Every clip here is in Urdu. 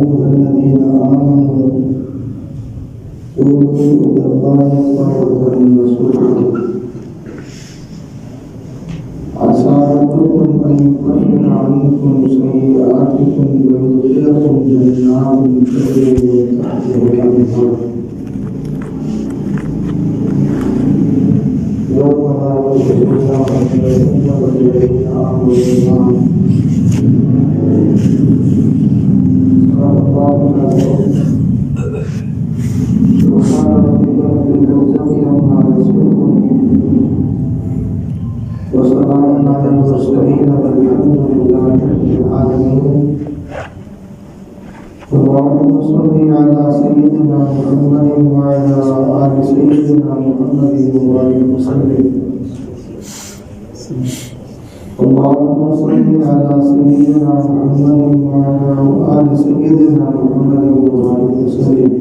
أيها الذين آمنوا توبوا إلى الله توبة نصوحا عسى ربكم أن يكفر عنكم سيئاتكم ويدخلكم جنات تجري من تحتها الأنهار يوم لا يخزي الله الذين والذين آمنوا معه صدق الله العظيم. سبحان ربك رب العزة عما يصفون وسلام على المرسلين والحمد لله رب العالمين. اللهم صل على سيدنا محمد وعلى آل سيدنا محمد وبارك وسلم. اللهم صل على سيدنا محمد وعلى آل سيدنا محمد وبارك وسلم.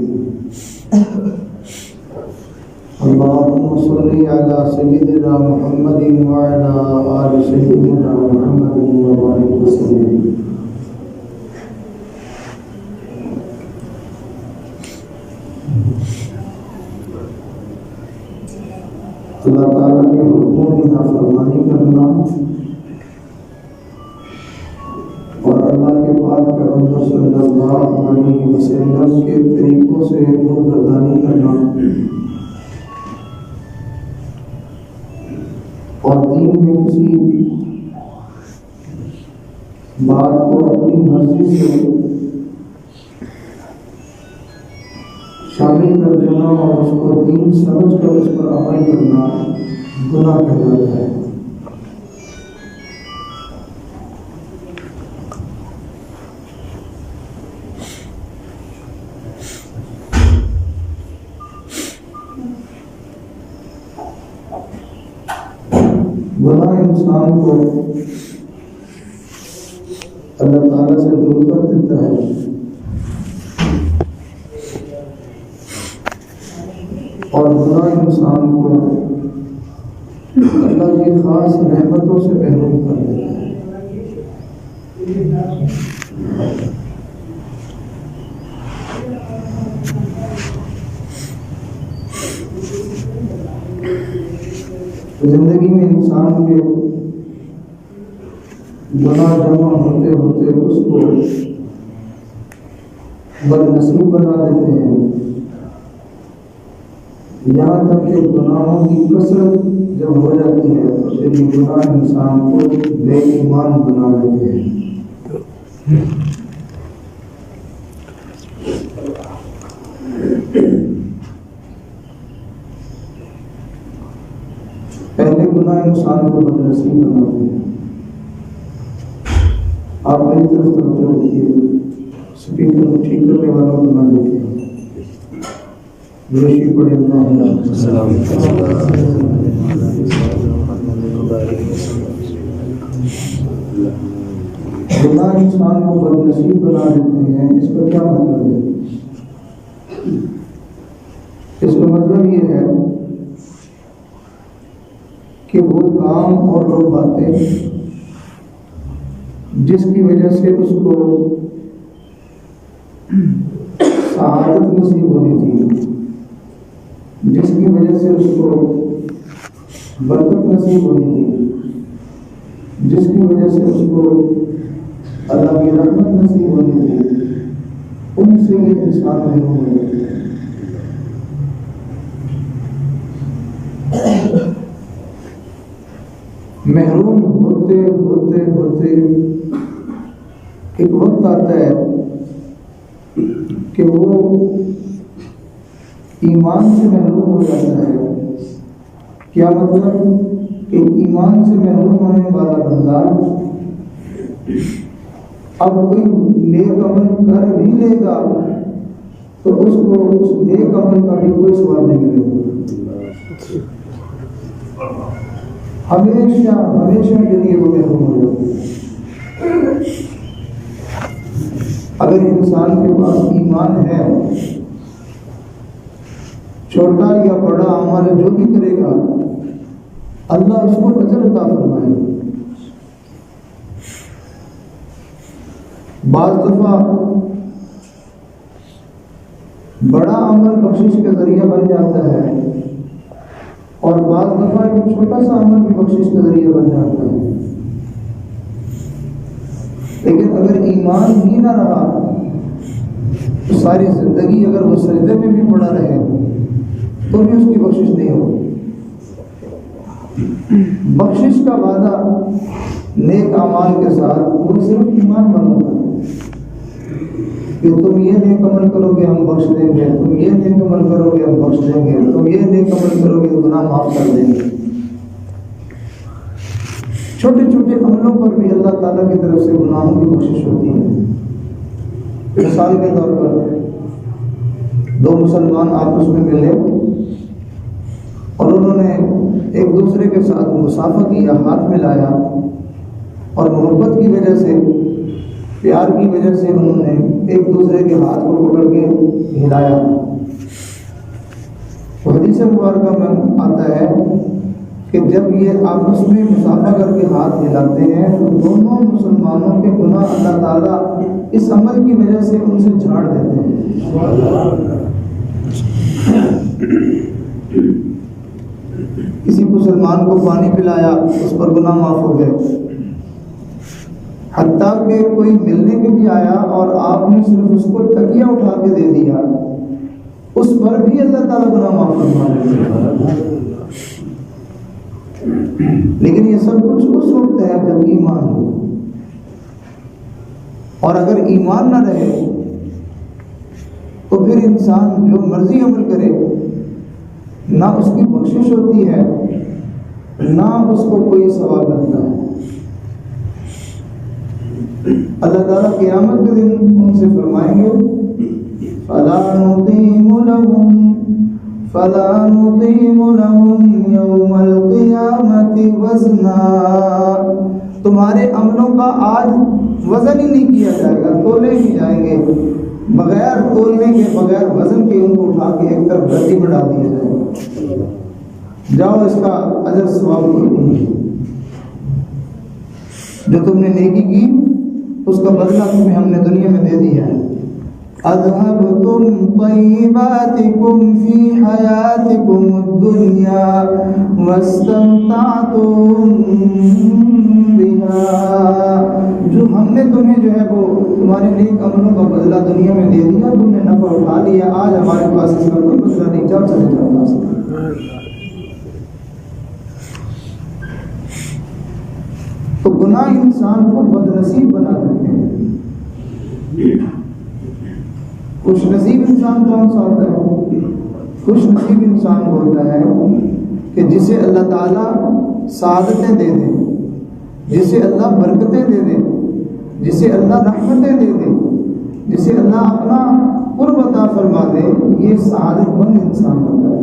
اللهم صل على سيدنا محمد وعلى آل سيدنا محمد وبارك وسلم. اللہ تعالیٰ کے حکموں کی نافرمانی کرنا اور اللہ کے پاک پیغمبر صلی اللہ علیہ وسلم کے طریقوں سے روگردانی کرنا اور دین میں کسی بات کو اپنی مرضی سے شامل کر دینا اور اس کو دین سمجھ کر اس پر عمل کرنا گناہ کہلاتا ہے. گناہ انسان کو اللہ تعالیٰ سے دور کر دیتا ہے اور گناہ انسان کو اللہ کی خاص رحمتوں سے محروم کر دیتا ہے. زندگی میں انسان کے گناہ جمع ہوتے ہوتے اس کو بدنصیب بنا دیتے ہیں، یہاں تک کہ گناہوں کی کثرت جب ہو جاتی ہے تو پھر یہ گناہ انسان کو بے ایمان بنا دیتے ہیں. پہلے گناہ انسان کو بدنصیب بناتے ہیں. آپ میری طرف توجہ رکھیے، اسپیکر کو ٹھیک کرنے والوں کو نہ دیکھیں. روشی پڑے اللہ گناہ انسان کو بدنصیب بنا دیتے ہیں. اس کا کیا مطلب ہے؟ اس کا مطلب یہ ہے کہ وہ کام اور وہ باتیں جس کی وجہ سے اس کو سعادت نصیب ہونی تھی، جس کی وجہ سے اس کو برکت نصیب ہونی تھی، جس کی وجہ سے اس کو اللہ کی رحمت نصیب ہونی تھی، ان سے یہ انسان محروم ہو جاتا ہے. محروم ہوتے ہوتے ہوتے ایک وقت آتا ہے کہ وہ ایمان سے محروم ہو جاتا ہے. کیا مطلب کہ ایمان سے محروم ہونے والا بندہ اب کوئی نیک عمل کر بھی لے گا تو اس کو اس نیک عمل کا بھی کوئی ثواب نہیں ملے گا. ہمیشہ کے لیے وہ محروم ہو جاتا ہے. اگر انسان کے پاس ایمان ہے، چھوٹا یا بڑا عمل جو بھی کرے گا اللہ اس کو اجر عطا فرمائے گا. بعض دفعہ بڑا عمل بخشش کا ذریعہ بن جاتا ہے، اور بعض دفعہ ایک چھوٹا سا عمل بھی بخشش کا ذریعہ بن جاتا ہے۔ لیکن اگر ایمان ہی نہ رہا تو ساری زندگی اگر وہ سجدے میں بھی پڑا رہے تو بھی اس کی بخشش نہیں ہوگی۔ بخشش کا وعدہ نیک اعمال کے ساتھ وہ صرف ایمان پر ہوتا ہے کہ تم یہ نیک عمل کرو گے ہم بخش دیں گے، تم یہ نیک عمل کرو گے ہم بخش دیں گے، تم یہ نیک عمل کرو گے تو گناہ معاف کر دیں گے۔ چھوٹے چھوٹے عملوں پر بھی اللہ تعالیٰ کی طرف سے گناہوں کی بخشش ہوتی ہے۔ مثال کے طور پر دو مسلمان آپس میں ملے اور انہوں نے ایک دوسرے کے ساتھ مصافحہ کیا، ہاتھ ملایا، اور محبت کی وجہ سے، پیار کی وجہ سے انہوں نے ایک دوسرے کے ہاتھ کو پکڑ کے ہلایا۔ حدیث مبارکہ میں آتا ہے کہ جب یہ آپس میں مصافحہ کر کے ہاتھ ہلاتے ہیں تو دونوں مسلمانوں کے گناہ اللہ تعالیٰ اس عمل کی وجہ سے ان سے جھاڑ دیتے ہیں۔ کسی مسلمان کو پانی پلایا، اس پر گناہ معاف ہو گئے۔ حتیٰ کہ کوئی ملنے کے بھی آیا اور آپ نے صرف اس کو تکیہ اٹھا کے دے دیا، اس پر بھی اللہ تعالیٰ گناہ معاف فرما دیتے ہیں۔ لیکن یہ سب کچھ اس وقت ہے جب ایمان ہو، اور اگر ایمان نہ رہے تو پھر انسان جو مرضی عمل کرے، نہ اس کی بخشش ہوتی ہے، نہ اس کو کوئی ثواب ملتا ہے۔ اللہ تعالیٰ قیامت کے دن ان سے فرمائیں گے فَلَا نُقِيمُ لَهُمْ يَوْمَ الْقِيَامَةِ وَزْنًا، تمہارے عملوں کا آج وزن ہی نہیں کیا جائے گا، تولے نہیں جائیں گے، بغیر تولنے کے، بغیر وزن کے ان کو اٹھا کے ایک طرف گدی میں ڈال دیا جائے گا، جاؤ اس کا اجر ثواب کرو، جو تم نے نیکی کی اس کا بدلہ تمہیں ہم نے دنیا میں دے دیا ہے۔ اذهبتم طیباتکم فی حیاتکم الدنیا واستمتعتم بها، جو ہم نے تمہیں جو ہے وہ تمہارے نیک عملوں کا بدلہ دنیا میں دے دیا، تم نے نفع اٹھا لیا، آج ہمارے پاس اس کا کوئی بدلہ نہیں، جاؤ چلے جاؤ پاس۔ تو گناہ انسان کو بدنصیب بنا دیتے ہیں۔ خوش نصیب انسان کون سا ہوتا ہے؟ خوش نصیب انسان ہوتا ہے کہ جسے اللہ تعالیٰ سعادتیں دے دے، جسے اللہ برکتیں دے دے، جسے اللہ رحمتیں دے دے، جسے اللہ اپنا قرب عطا فرما دے، یہ سعادت مند انسان ہوتا ہے۔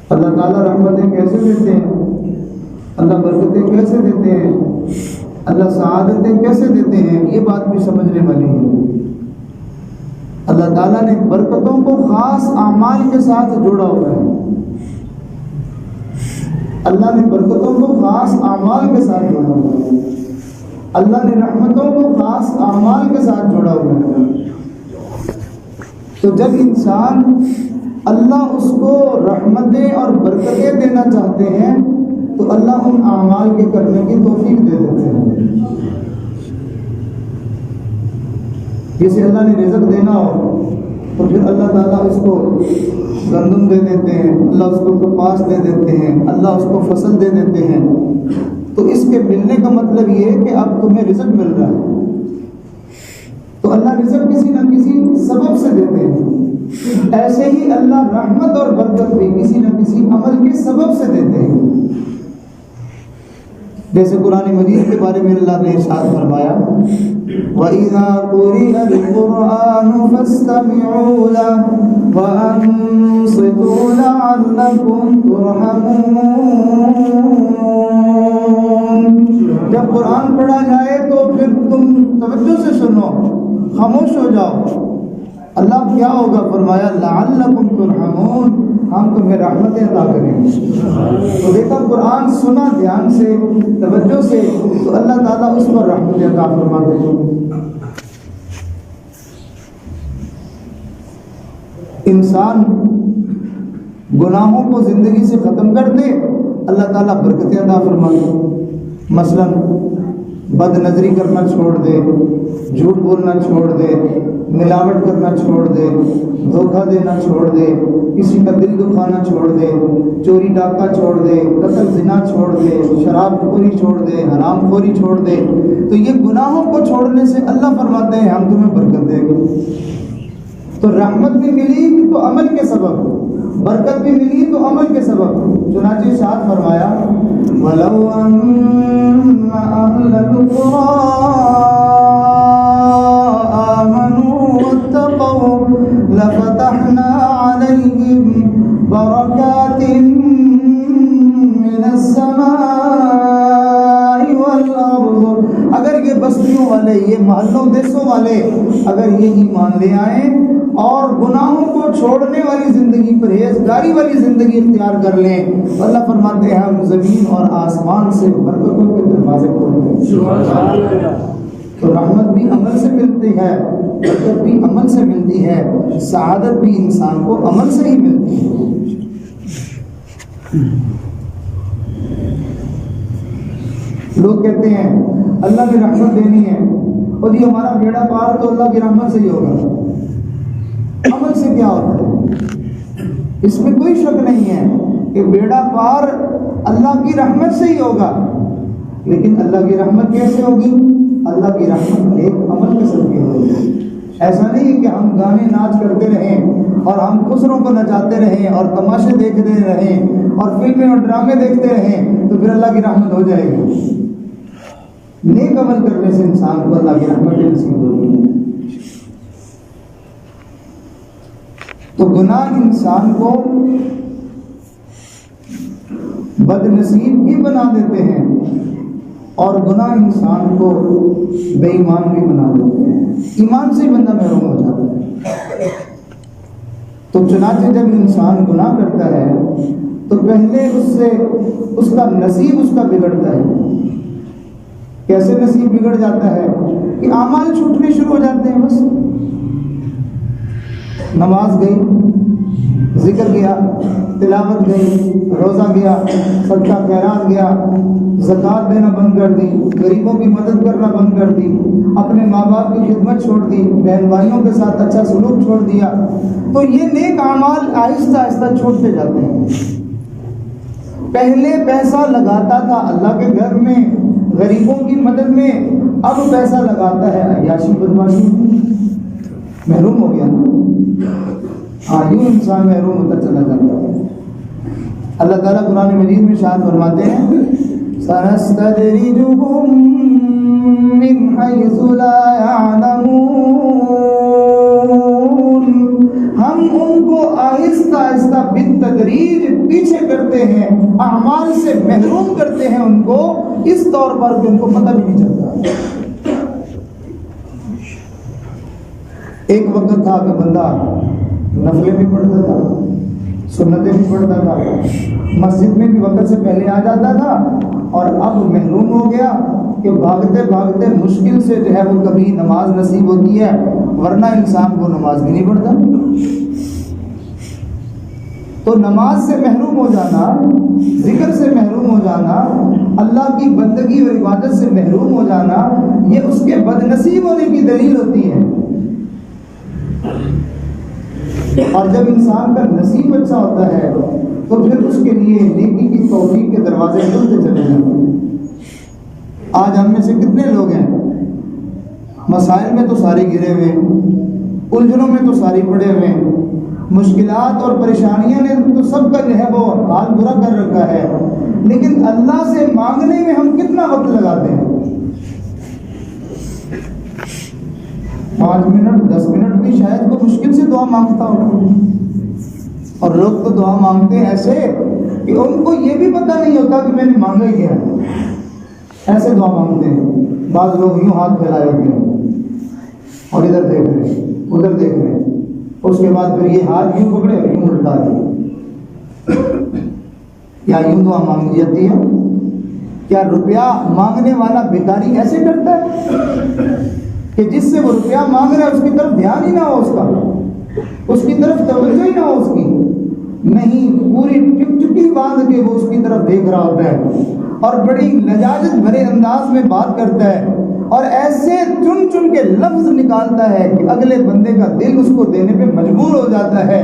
اللہ تعالیٰ رحمتیں کیسے دیتے ہیں، اللہ برکتیں کیسے دیتے ہیں، اللہ سعادتیں کیسے دیتے ہیں، یہ بات بھی سمجھنے والی ہے۔ اللہ تعالیٰ نے برکتوں کو خاص اعمال کے ساتھ جوڑا ہوا ہے، اللہ نے برکتوں کو خاص اعمال کے ساتھ جوڑا ہوا ہے، اللہ نے رحمتوں کو خاص اعمال کے ساتھ جوڑا ہوا ہے۔ تو جب انسان اللہ اس کو رحمتیں اور برکتیں دینا چاہتے ہیں تو اللہ ان اعمال کے کرنے کی توفیق دے دیتے ہیں۔ جسے اللہ نے رزق دینا ہو تو پھر اللہ تعالیٰ اس کو گندم دے دیتے ہیں، اللہ اس کو کپاس دے دیتے ہیں، اللہ اس کو فصل دے دیتے ہیں۔ تو اس کے ملنے کا مطلب یہ ہے کہ اب تمہیں رزق مل رہا ہے۔ تو اللہ رزق کسی نہ کسی سبب سے دیتے ہیں، ایسے ہی اللہ رحمت اور برکت بھی کسی نہ کسی عمل کے سبب سے دیتے ہیں۔ جیسے قرآن مجید کے بارے میں اللہ نے ارشاد فرمایا وَإِذَا قُرِئَ الْقُرْآنُ فَاسْتَمِعُوا لَهُ وَأَنصِتُوا لَعَلَّكُمْ تُرْحَمُونَ، جب قرآن پڑھا جائے تو پھر تم توجہ سے سنو، خاموش ہو جاؤ۔ اللہ کیا ہوگا؟ فرمایا لعلکم ترحمون، ہم تمہیں رحمتیں عطا کریں گے۔ تو دیکھا قرآن سنا دھیان سے، توجہ سے، تو اللہ تعالیٰ اس پر رحمتیں عطا فرماتے ہیں۔ انسان گناہوں کو زندگی سے ختم کر دے، اللہ تعالیٰ برکتیں عطا فرما دے۔ مثلا بد نظری کرنا چھوڑ دے، جھوٹ بولنا چھوڑ دے، ملاوٹ کرنا چھوڑ دے، دھوکہ دینا چھوڑ دے، کسی کا دل دکھانا چھوڑ دے، چوری ڈاکہ چھوڑ دے، قتل زنا چھوڑ دے، شراب خوری چھوڑ دے، حرام خوری چھوڑ دے، تو یہ گناہوں کو چھوڑنے سے اللہ فرماتے ہیں ہم تمہیں برکت دیں گے۔ تو رحمت بھی ملی تو عمل کے سبب، برکت بھی ملی تو عمل کے سبب۔ چنانچہ ارشاد فرمایا وَلَوْ أَنَّ أَهْلَ الْقُرَىٰ آمَنُوا وَاتَّقَوْا لَفَتَحْنَا عَلَيْهِمْ بَرَكَاتٍ مِّنَ السَّمَاءِ وَالْأَرْضِ۔ اگر یہ بستیوں والے، یہ محلوں دیسوں والے اگر یہ ایمان لے آئیں اور گناہوں کو چھوڑنے والی زندگی، پرہیزگاری والی زندگی اختیار کر لیں، تو اللہ فرماتے ہیں ہم زمین اور آسمان سے برکتوں کے دروازے کھولتے ہیں۔ تو رحمت بھی عمل سے ملتی ہے، برکت بھی عمل سے ملتی ہے، سعادت بھی انسان کو عمل سے ہی ملتی ہے۔ لوگ کہتے ہیں اللہ کی رحمت دینی ہے، اور یہ ہمارا بیڑا پار تو اللہ کی رحمت سے ہی ہوگا۔ عمل سے کیا ہوتا ہے؟ اس میں کوئی شک نہیں ہے کہ بیڑا پار اللہ کی رحمت سے ہی ہوگا، لیکن اللہ کی رحمت کیسے ہوگی؟ اللہ کی رحمت ایک عمل کے ذریعے ہوگی۔ ایسا نہیں ہے کہ ہم گانے ناچ کرتے رہیں اور ہم خسروں کو نچاتے رہیں اور تماشے دیکھتے رہیں اور فلمیں اور ڈرامے دیکھتے رہیں تو پھر اللہ کی رحمت ہو جائے گی۔ نیک عمل کرنے سے انسان کو اللہ کی رحمت نصیب ہوگی۔ تو گناہ انسان کو بد نصیب بھی بنا دیتے ہیں اور گناہ انسان کو بے ایمان بھی بنا دیتے ہیں، ایمان سے بندہ محروم ہو جاتا ہے۔ تو چنانچہ جب انسان گناہ کرتا ہے تو پہلے اس کا نصیب اس کا بگڑتا ہے۔ کیسے نصیب بگڑ جاتا ہے کہ اعمال چھوٹنے شروع ہو جاتے ہیں۔ بس نماز گئی، ذکر گیا، تلاوت گئی، روزہ گیا، صدقہ خیرات گیا، زکوٰۃ دینا بند کر دی، غریبوں کی مدد کرنا بند کر دی، اپنے ماں باپ کی خدمت چھوڑ دی، بہن بھائیوں کے ساتھ اچھا سلوک چھوڑ دیا، تو یہ نیک اعمال آہستہ آہستہ چھوٹتے جاتے ہیں۔ پہلے پیسہ لگاتا تھا اللہ کے گھر میں، غریبوں کی مدد میں، اب پیسہ لگاتا ہے عیاشی بدماشی، محروم ہو گیا۔ ہاں، یوں انسان محروم ہوتا چلا جاتا ہے۔ اللہ تعالیٰ قرآن مجید میں ارشاد فرماتے ہیں سَنَسْتَدْرِجُهُم مِّنْ حَيْثُ لَا يَعْلَمُونَ، ہم ان کو آہستہ آہستہ بالتدریج پیچھے کرتے ہیں، اعمال سے محروم کرتے ہیں ان کو اس طور پر کہ ان کو پتہ بھی نہیں چلتا۔ ایک وقت تھا کہ بندہ نفلیں بھی پڑھتا تھا، سنتیں بھی پڑھتا تھا، مسجد میں بھی وقت سے پہلے آ جاتا تھا، اور اب محروم ہو گیا کہ بھاگتے بھاگتے مشکل سے جو ہے وہ کبھی نماز نصیب ہوتی ہے، ورنہ انسان کو نماز بھی نہیں پڑھتا۔ تو نماز سے محروم ہو جانا، ذکر سے محروم ہو جانا، اللہ کی بندگی اور عبادت سے محروم ہو جانا، یہ اس کے بد نصیب ہونے کی دلیل ہوتی ہے۔ اور جب انسان کا نصیب اچھا ہوتا ہے تو پھر اس کے لیے نیکی کی توفیق کے دروازے کھلتے چلے جاتے ہیں۔ آج ہم میں سے کتنے لوگ ہیں مسائل میں تو سارے گرے ہوئے، الجھنوں میں تو ساری پڑے ہوئے، مشکلات اور پریشانیاں نے تو سب کا جو ہے وہ حال برا کر رکھا ہے، لیکن اللہ سے مانگنے میں ہم کتنا وقت لگاتے ہیں؟ 5 منٹ 10 منٹ بھی شاید کوئی مشکل سے دعا مانگتا ہو، اور لوگ تو دعا مانگتے ہیں ایسے کہ ان کو یہ بھی پتہ نہیں ہوتا کہ میں نے مانگا ہی کیا ہے، ایسے دعا مانگتے ہیں۔ بعض لوگ یوں ہاتھ پھیلائے ہوتے ہیں اور ادھر دیکھ رہے ہیں ادھر دیکھ رہے ہیں، اس کے بعد پھر یہ ہاتھ یوں پکڑے اور یوں الٹا دیا۔ کیا یوں دعا مانگی جاتی ہے؟ کیا روپیہ مانگنے والا بھکاری ایسے کرتا ہے کہ جس سے وہ روپیہ مانگ رہا ہے اس کی طرف دھیان ہی نہ ہو اس کا؟ اس کی طرف توجہ ہی نہ ہو اس کی، نہیں، پوری ٹکٹکی باندھ کے وہ اس کی طرف دیکھ رہا ہوتا ہے اور بڑی لجاجت بھرے انداز میں بات کرتا ہے اور ایسے چن چن کے لفظ نکالتا ہے کہ اگلے بندے کا دل اس کو دینے پہ مجبور ہو جاتا ہے۔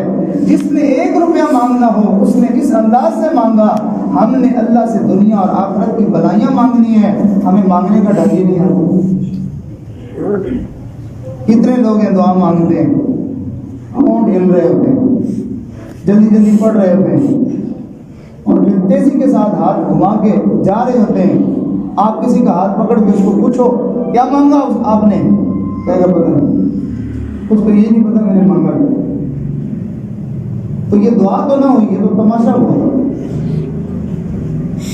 جس نے 1 روپیہ مانگنا ہو اس نے اس انداز سے مانگا، ہم نے اللہ سے دنیا اور آخرت کی بلائیاں مانگنی ہیں، ہمیں مانگنے کا ڈر ہی نہیں آتا۔ کتنے لوگ ہیں دعا مانگتے ہیں، ہونٹ ہل رہے ہوتے ہیں، جلدی جلدی پڑھ رہے ہوتے ہیں اور پھر تیزی کے ساتھ ہاتھ گھما کے جا رہے ہوتے ہیں۔ آپ کسی کا ہاتھ پکڑ کے اس کو پوچھو کیا مانگا آپ نے، کہے گا پتہ نہیں، اس کو یہ نہیں پتا میں نے مانگا، تو یہ دعا تو نہ ہوئی، یہ تو تماشا ہوا۔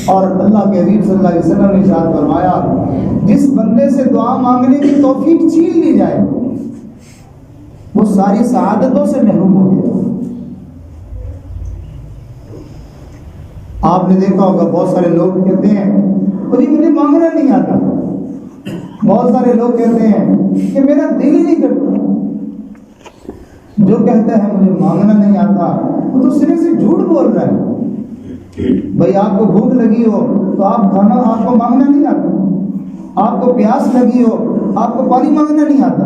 اور اللہ کے حبیب صلی اللہ علیہ وسلم نے ارشاد فرمایا جس بندے سے دعا مانگنے کی توفیق چھین لی جائے وہ ساری سعادتوں سے محروم ہو گیا۔ آپ نے دیکھا ہوگا بہت سارے لوگ کہتے ہیں جی مجھے مانگنا نہیں آتا، بہت سارے لوگ کہتے ہیں کہ میرا دل ہی نہیں کرتا۔ جو کہتا ہے مجھے مانگنا نہیں آتا وہ تو سرے سے جھوٹ بول رہا ہے۔ بھائی آپ کو بھوک لگی ہو تو آپ کھانا، آپ کو مانگنا نہیں آتا۔ آپ کو پیاس لگی ہو آپ کو پانی مانگنا نہیں آتا۔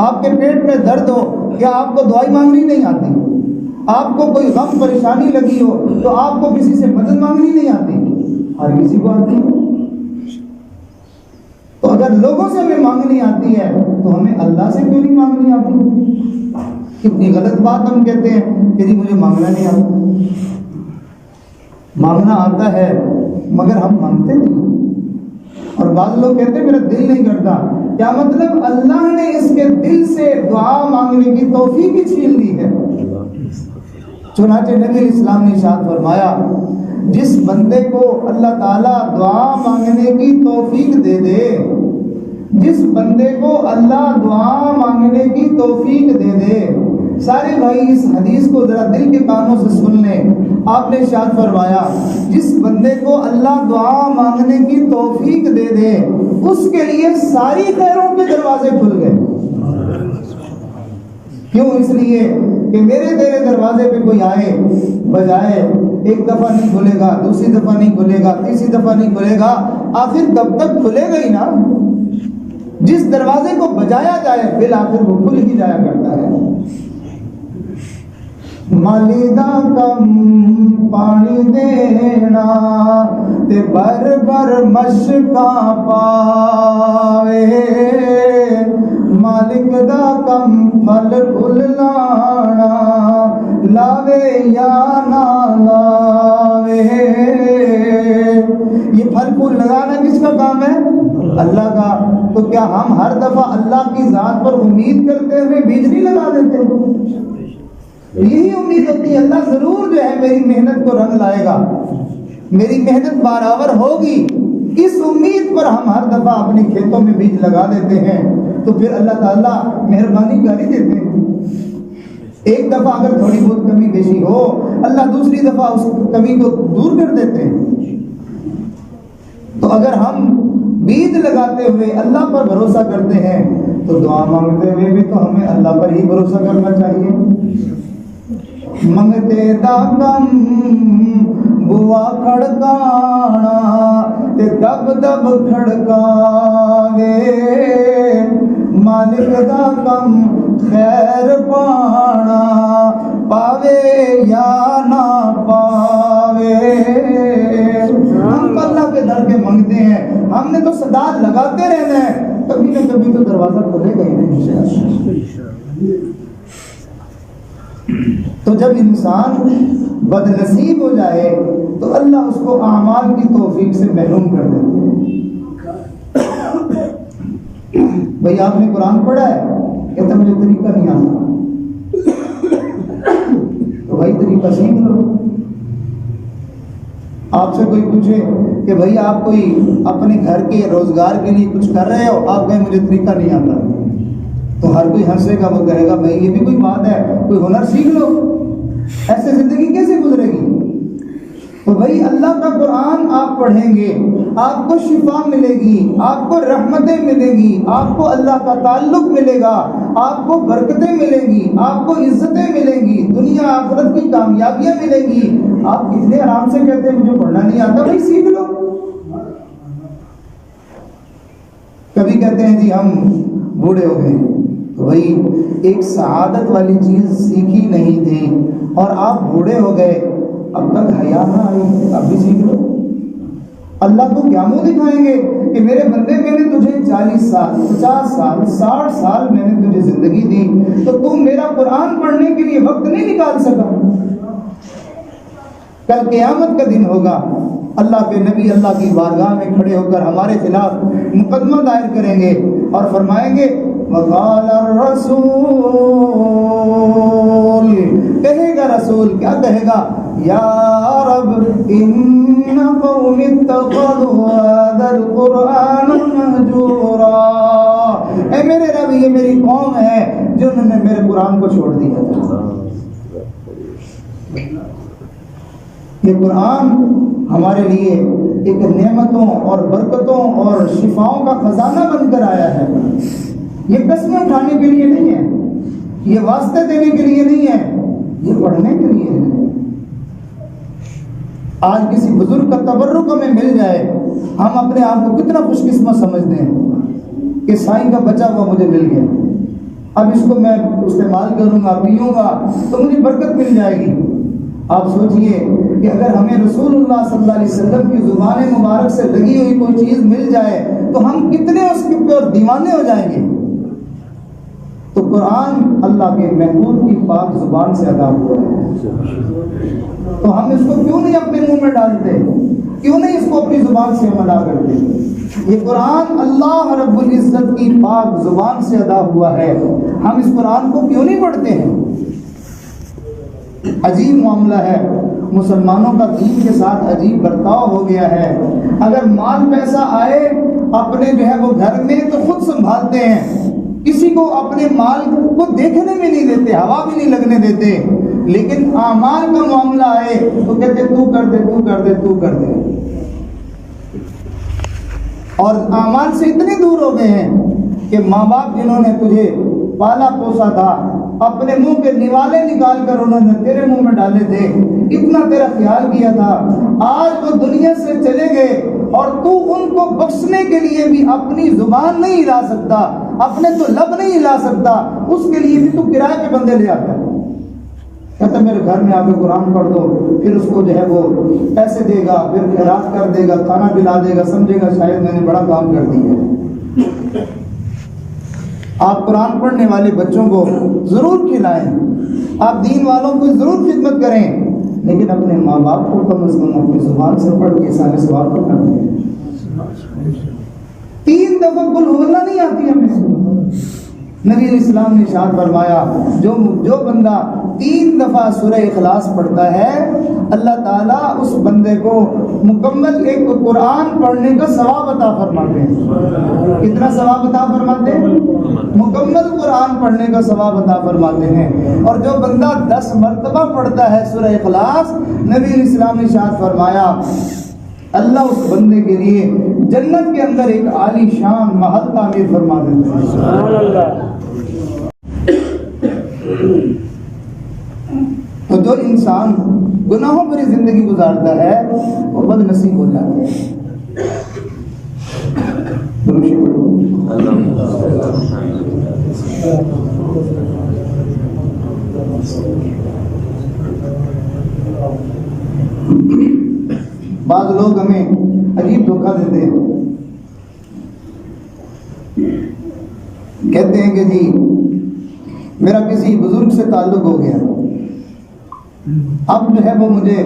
آپ کے پیٹ میں درد ہو کیا آپ کو دوائی مانگنی نہیں آتی؟ آپ کو کوئی غم پریشانی لگی ہو تو آپ کو کسی سے مدد مانگنی نہیں آتی؟ ہر کسی کو آتی ہے۔ تو اگر لوگوں سے ہمیں مانگنی آتی ہے تو ہمیں اللہ سے کیوں نہیں مانگنی آتی؟ کتنی غلط بات ہم کہتے ہیں کہ جی مجھے مانگنا نہیں آتا۔ مانگنا آتا ہے مگر ہم مانگتے نہیں، اور بعض لوگ کہتے ہیں میرا دل نہیں کرتا۔ کیا مطلب اللہ نے اس کے دل سے دعا مانگنے کی توفیق ہی چھین لی ہے۔ چنانچہ نبی اسلام نے ارشاد فرمایا جس بندے کو اللہ تعالیٰ دعا مانگنے کی توفیق دے دے، جس بندے کو اللہ دعا مانگنے کی توفیق دے دے، سارے بھائی اس حدیث کو ذرا دل کے کانوں سے سن لیں۔ آپ نے ارشاد فرمایا جس بندے کو اللہ دعا مانگنے کی توفیق دے دے اس کے لیے ساری خیروں کے دروازے کھل گئے۔ کیوں؟ اس لیے کہ میرے تیرے دروازے پہ کوئی آئے، بجائے ایک دفعہ نہیں کھلے گا، دوسری دفعہ نہیں کھلے گا، تیسری دفعہ نہیں کھلے گا، آخر کب تک کھلے گا ہی نا۔ جس دروازے کو بجایا جائے بالآخر وہ کھل ہی جایا کرتا ہے۔ مالیدہ کم پانی دینا تے بر بر مشکاں پاوے، مالک دا کم پھل پھل لانا لاوے یا نہ لاوے۔ یہ پھل پھول لگانا کس کا کام ہے؟ اللہ کا۔ تو کیا ہم ہر دفعہ اللہ کی ذات پر امید کرتے ہوئے بیج نہیں لگا دیتے؟ یہی امید ہوتی ہے اللہ ضرور جو ہے میری محنت کو رنگ لائے گا، میری محنت برابر ہوگی۔ اس امید پر ہم ہر دفعہ اپنے کھیتوں میں بیج لگا دیتے ہیں تو پھر اللہ تعالیٰ مہربانی کر ہی دیتے ہیں۔ ایک دفعہ اگر تھوڑی بہت کمی بیشی ہو اللہ دوسری دفعہ اس کمی کو دور کر دیتے ہیں۔ تو اگر ہم بیج لگاتے ہوئے اللہ پر بھروسہ کرتے ہیں تو دعا مانگتے ہوئے بھی تو ہمیں اللہ پر ہی بھروسہ کرنا چاہیے۔ منگتے دا کم بوا کھڑکانا تے دب دب کھڑکاوے، مالک دا کم خیر پانا پاوے یا نہ پاوے۔ ہم اللہ کے در کے منگتے ہیں، ہم نے تو صدا لگاتے رہنا ہے، کبھی نہ کبھی تو دروازہ کھلے گا ہی نہیں۔ تو جب انسان بد نصیب ہو جائے تو اللہ اس کو اعمال کی توفیق سے محروم کر دیتے ہیں۔ بھئی آپ نے قرآن پڑھا ہے، کہتا مجھے طریقہ نہیں آتا، تو بھائی طریقہ سیکھ لو۔ آپ سے کوئی پوچھے کہ بھئی آپ کوئی اپنے گھر کے روزگار کے لیے کچھ کر رہے ہو، آپ کہیں مجھے طریقہ نہیں آتا، تو ہر کوئی ہنسے گا، وہ کہے گا بھائی یہ بھی کوئی بات ہے، کوئی ہنر سیکھ لو، ایسے زندگی کیسے گزرے گی؟ تو بھائی اللہ کا قرآن آپ پڑھیں گے، آپ کو شفا ملے گی، آپ کو رحمتیں ملے گی، آپ کو اللہ کا تعلق ملے گا، آپ کو برکتیں ملیں گی، آپ کو عزتیں ملیں گی، دنیا آخرت کی کامیابیاں ملیں گی۔ آپ کتنے آرام سے کہتے ہیں مجھے پڑھنا نہیں آتا، بھائی سیکھ لو۔ کبھی کہتے ہیں جی ہم بوڑھے ہو گئے، تو بھائی ایک سعادت والی چیز سیکھی نہیں تھی اور آپ بوڑھے ہو گئے، اب تک حیا نہ آئی، اب بھی سیکھ لو۔ اللہ کو کیا منہ دکھائیں گے کہ میرے بندے میں نے تجھے 40 سال 50 سال 60 سال میں نے تجھے زندگی دی، تو تم میرا قرآن پڑھنے کے لیے وقت نہیں نکال سکا۔ کل قیامت کا دن ہوگا، اللہ کے نبی اللہ کی بارگاہ میں کھڑے ہو کر ہمارے خلاف مقدمہ دائر کریں گے اور فرمائیں گے وقال الرسول، کہے گا رسول، کیا کہے گا؟ یا رب ان قوم اتخذوا هذا القرآن مہجورا، اے میرے رب یہ میری قوم ہے جنہوں نے میرے قرآن کو چھوڑ دیا تھا۔ یہ قرآن ہمارے لیے ایک نعمتوں اور برکتوں اور شفاؤں کا خزانہ بن کر آیا ہے۔ یہ قسمیں اٹھانے کے لیے نہیں ہے، یہ واسطے دینے کے لیے نہیں ہے، یہ پڑھنے کے لیے ہے۔ آج کسی بزرگ کا تبرک ہمیں مل جائے، ہم اپنے آپ کو کتنا خوش قسمت سمجھتے ہیں کہ سائیں کا بچا ہوا مجھے مل گیا، اب اس کو میں استعمال کروں گا، پیوں گا تو مجھے برکت مل جائے گی۔ آپ سوچئے کہ اگر ہمیں رسول اللہ صلی اللہ علیہ وسلم کی زبان مبارک سے لگی ہوئی کوئی چیز مل جائے تو ہم کتنے اس کے اوپر دیوانے ہو جائیں گے۔ تو قرآن اللہ کے محبوب کی پاک زبان سے ادا ہوا ہے، تو ہم اس کو کیوں نہیں اپنے منہ میں ڈالتے، کیوں نہیں اس کو اپنی زبان سے ہم ادا کرتے؟ یہ قرآن اللہ رب العزت کی پاک زبان سے ادا ہوا ہے، ہم اس قرآن کو کیوں نہیں پڑھتے ہیں؟ عجیب معاملہ ہے، مسلمانوں کا دین کے ساتھ عجیب برتاؤ ہو گیا ہے۔ اگر مال پیسہ آئے اپنے جو ہے وہ گھر میں تو خود سنبھالتے ہیں، کسی کو اپنے مال کو دیکھنے میں نہیں دیتے، ہوا بھی نہیں لگنے دیتے، لیکن اعمال کا معاملہ آئے تو کہتے تو کر دے تو کر دے تو کر دے، اور اعمال سے اتنے دور ہو گئے ہیں کہ ماں باپ جنہوں نے تجھے پالا پوسا تھا اپنے منہ کے نوالے نکال کر انہوں نے تیرے منہ میں ڈالے تھے، اتنا تیرا خیال کیا تھا، آج وہ دنیا سے چلے گئے اور تو ان کو بخشنے کے لیے بھی اپنی زبان نہیں ہلا سکتا، اپنے تو لب نہیں ہلا سکتا، اس کے لیے بھی تو کرائے پہ بندے لے آتا ہے، کہتا میرے گھر میں آ کے قرآن پڑھ دو، پھر اس کو جو ہے وہ پیسے دے گا، پھر خیرات کر دے گا، کھانا پلا دے گا، سمجھے گا شاید میں نے بڑا کام کر دیا ہے۔ آپ قرآن پڑھنے والے بچوں کو ضرور کھلائیں، آپ دین والوں کو ضرور خدمت کریں، لیکن اپنے ماں باپ کو کم از کم اپنی زبان سے پڑھ کے سارے سوال پر کر دیں۔ 3 دفعہ قل ہو اللہ نہیں آتی ہمیں، نبی علیہ السلام نے ارشاد فرمایا جو بندہ 3 دفعہ سورہ اخلاص پڑھتا ہے اللہ تعالیٰ اس بندے کو مکمل ایک قرآن پڑھنے کا ثواب عطا فرماتے ہیں۔ کتنا ثواب عطا فرماتے ہیں؟ مکمل قرآن پڑھنے کا ثواب عطا فرماتے ہیں۔ اور جو بندہ 10 مرتبہ پڑھتا ہے سورہ اخلاص، نبی علیہ السلام نے ارشاد فرمایا اللہ اس بندے کے لیے جنت کے اندر ایک عالی شان محل تعمیر فرما دیتا ہے۔ سبحان اللہ۔ تو جو انسان گناہوں پر زندگی گزارتا ہے وہ بد نصیب ہو جاتا ہے۔ بعض لوگ ہمیں عجیب دھوکہ دیتے ہیں، کہتے ہیں کہ جی میرا کسی بزرگ سے تعلق ہو گیا، اب جو ہے وہ مجھے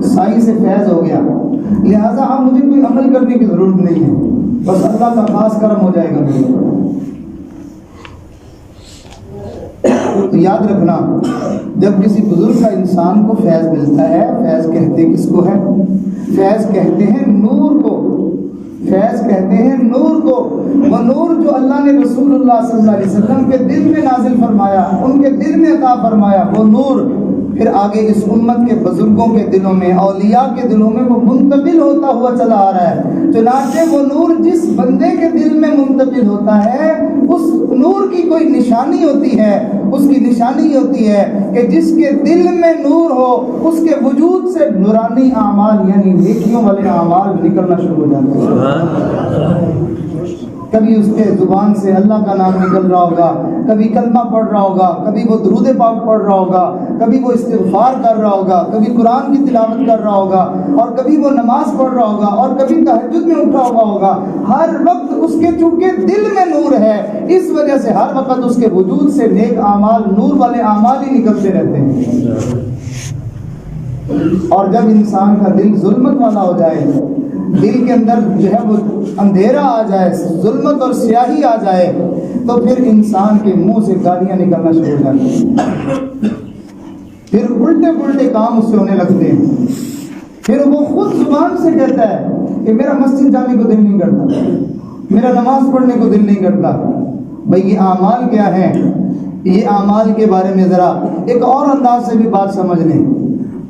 سائی سے فیض ہو گیا، لہٰذا اب مجھے کوئی عمل کرنے کی ضرورت نہیں ہے، بس اللہ کا خاص کرم ہو جائے گا میرے اوپر۔ تو یاد رکھنا، جب کسی بزرگ کا انسان کو فیض ملتا ہے، فیض کہتے کس کو ہے؟ فیض کہتے ہیں نور کو، فیض کہتے ہیں نور کو، وہ نور جو اللہ نے رسول اللہ صلی اللہ علیہ وسلم کے دل میں نازل فرمایا، ان کے دل میں عطا فرمایا، وہ نور پھر آگے اس امت کے بزرگوں کے دلوں میں، اولیاء کے دلوں میں وہ منتقل ہوتا ہوا چلا آ رہا ہے۔ چنانچہ وہ نور جس بندے کے دل میں منتقل ہوتا ہے، اس نور کی کوئی نشانی ہوتی ہے، اس کی نشانی ہوتی ہے کہ جس کے دل میں نور ہو اس کے وجود سے نورانی اعمال یعنی نیکیوں والے اعمال نکلنا شروع ہو جاتے ہیں۔ کبھی اس کے زبان سے اللہ کا نام نکل رہا ہوگا، کبھی کلمہ پڑھ رہا ہوگا، کبھی وہ درود پاک پڑھ رہا ہوگا، کبھی وہ استغفار کر رہا ہوگا، کبھی قرآن کی تلاوت کر رہا ہوگا، اور کبھی وہ نماز پڑھ رہا ہوگا، اور کبھی تہجد میں اٹھا ہوا ہوگا۔ ہر وقت اس کے چونکہ دل میں نور ہے، اس وجہ سے ہر وقت اس کے وجود سے نیک اعمال، نور والے اعمال ہی نکلتے رہتے ہیں۔ اور جب انسان کا دل ظلمت والا ہو جائے، دل کے اندر جو ہے وہ اندھیرا آ جائے، ظلمت اور سیاہی آ جائے، تو پھر انسان کے منہ سے گالیاں نکلنا شروع ہو جاتی ہیں، پھر الٹے پلٹے کام اس سے ہونے لگتے ہیں، پھر وہ خود زبان سے کہتا ہے کہ میرا مسجد جانے کو دل نہیں کرتا، میرا نماز پڑھنے کو دل نہیں کرتا۔ بھئی یہ اعمال کیا ہیں؟ یہ اعمال کے بارے میں ذرا ایک اور انداز سے بھی بات سمجھ لیں۔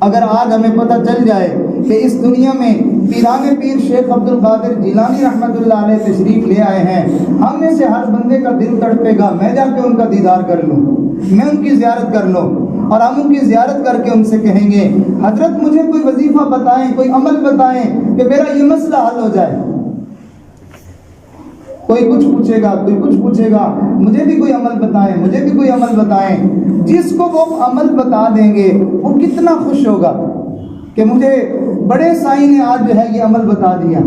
اگر آج ہمیں پتہ چل جائے کہ اس دنیا میں پیران پیر شیخ عبد القادر جیلانی رحمۃ اللہ علیہ تشریف لے آئے ہیں، ہم میں سے ہر بندے کا دل تڑپے گا میں جا کے ان کا دیدار کر لوں، میں ان کی زیارت کر لوں، اور ہم ان کی زیارت کر کے ان سے کہیں گے حضرت مجھے کوئی وظیفہ بتائیں، کوئی عمل بتائیں کہ میرا یہ مسئلہ حل ہو جائے۔ کوئی کچھ پوچھے گا، کوئی کچھ پوچھے گا، مجھے بھی کوئی عمل بتائیں، مجھے بھی کوئی عمل بتائیں۔ جس کو وہ عمل بتا دیں گے وہ کتنا خوش ہوگا کہ مجھے بڑے سائیں نے آج جو ہے یہ عمل بتا دیا،